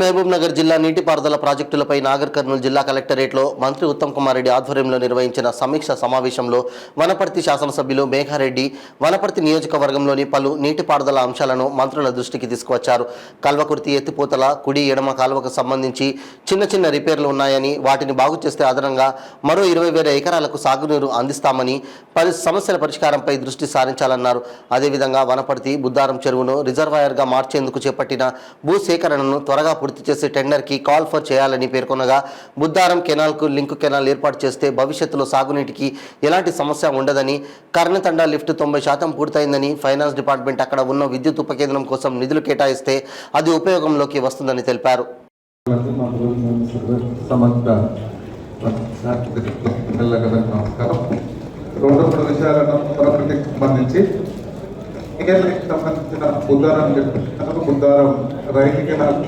మహబూబ్ నగర్ జిల్లా నీటిపారుదల ప్రాజెక్టులపై నాగర్ కర్నూలు జిల్లా కలెక్టరేట్లో మంత్రి ఉత్తమ్ కుమార్ రెడ్డి ఆధ్వర్యంలో నిర్వహించిన సమీక్ష సమావేశంలో వనపర్తి శాసనసభ్యులు మేఘారెడ్డి వనపర్తి నియోజకవర్గంలోని పలు నీటిపారుదల అంశాలను మంత్రుల దృష్టికి తీసుకువచ్చారు. కల్వకుర్తి ఎత్తిపోతల కుడి ఎడమ కాలువకు సంబంధించి చిన్న రిపేర్లు ఉన్నాయని, వాటిని బాగు చేస్తే అదనంగా మరో 20,000 ఎకరాలకు సాగునీరు అందిస్తామని, సమస్యల పరిష్కారంపై దృష్టి సారించాలన్నారు. అదేవిధంగా వనపర్తి బుద్దారం చెరువును రిజర్వాయర్గా మార్చేందుకు చేపట్టిన భూసేకరణను త్వరగా పూర్తి చేసి టెండర్కి కాల్ ఫర్ చేయాలని పేర్కొనగా, బుద్దారం కెనాల్కు లింక్ కెనాల్ ఏర్పాటు చేస్తే భవిష్యత్తులో సాగునీటికి ఎలాంటి సమస్య ఉండదని, కర్ణతండా లిఫ్ట్ 90% పూర్తయిందని, ఫైనాన్స్ డిపార్ట్మెంట్ అక్కడ ఉన్న విద్యుత్ ఉపకేంద్రం కోసం నిధులు కేటాయిస్తే అది ఉపయోగంలోకి వస్తుందని తెలిపారు. సంబంధించిన బుద్దారం రైతు కెనాల్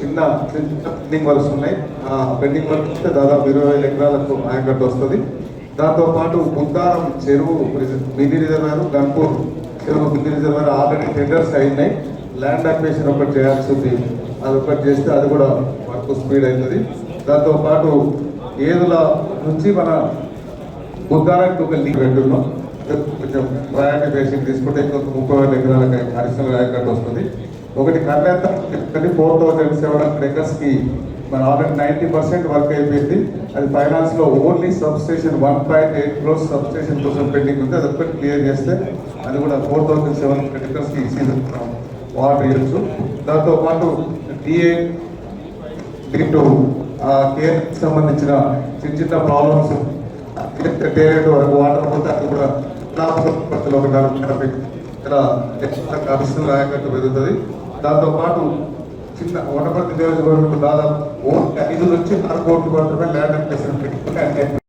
చిన్న పెండింగ్ వర్క్స్ ఉన్నాయి. ఆ పెండింగ్ వర్క్స్ వస్తే దాదాపు 20,000 ఎకరాలకు ఆయకట్టు వస్తుంది. దాంతోపాటు బుద్దారం చెరువు మినీ రిజర్వాయర్, గన్పూర్ చెరువు మినీ రిజర్వాయర్ ఆల్రెడీ టెండర్స్ అయినాయి. ల్యాండ్ అక్విజిషన్ ఒకటి చేయాల్సి ఉంది. అది ఒకటి చేస్తే అది కూడా వర్క్ స్పీడ్ అవుతుంది. దాంతోపాటు ఏదుల నుంచి మన బుద్దారానికి ఒక లీక్ పెట్టున్నాం. కొంచెం ప్రయారిటీ బేసిక్ తీసుకుంటే 30,000 ఎకరాలకి అడిషనల్ ఆయకట్టు వస్తుంది. ఒకటి కర్ణాటక 4,700 ఎకర్స్కి మన ఆల్రెడీ 90% వర్క్ అయిపోయింది. అది ఫైనాన్స్లో ఓన్లీ సబ్స్టేషన్ 1.8 crores సబ్స్టేషన్ కోసం పెండింగ్ ఉంది. అది ఒక్కటి క్లియర్ చేస్తే అది కూడా 4,700 ఎకర్స్కి సీజన్ వాటర్ ఇవ్వచ్చు. దాంతోపాటు టీఏ కేర్కి సంబంధించిన చిన్న ప్రాబ్లమ్స్ టేరెంట్ వరకు వాటర్ పోతే అది కూడా అడిషనల్ ఆయకట్టు పెరుగుతుంది. దాంతోపాటు చిన్న వనపర్తి నియోజకవర్గం దాదాపు 5 నుంచి 6 కోట్ల మాత్రమే ల్యాండ్ అక్విజిషన్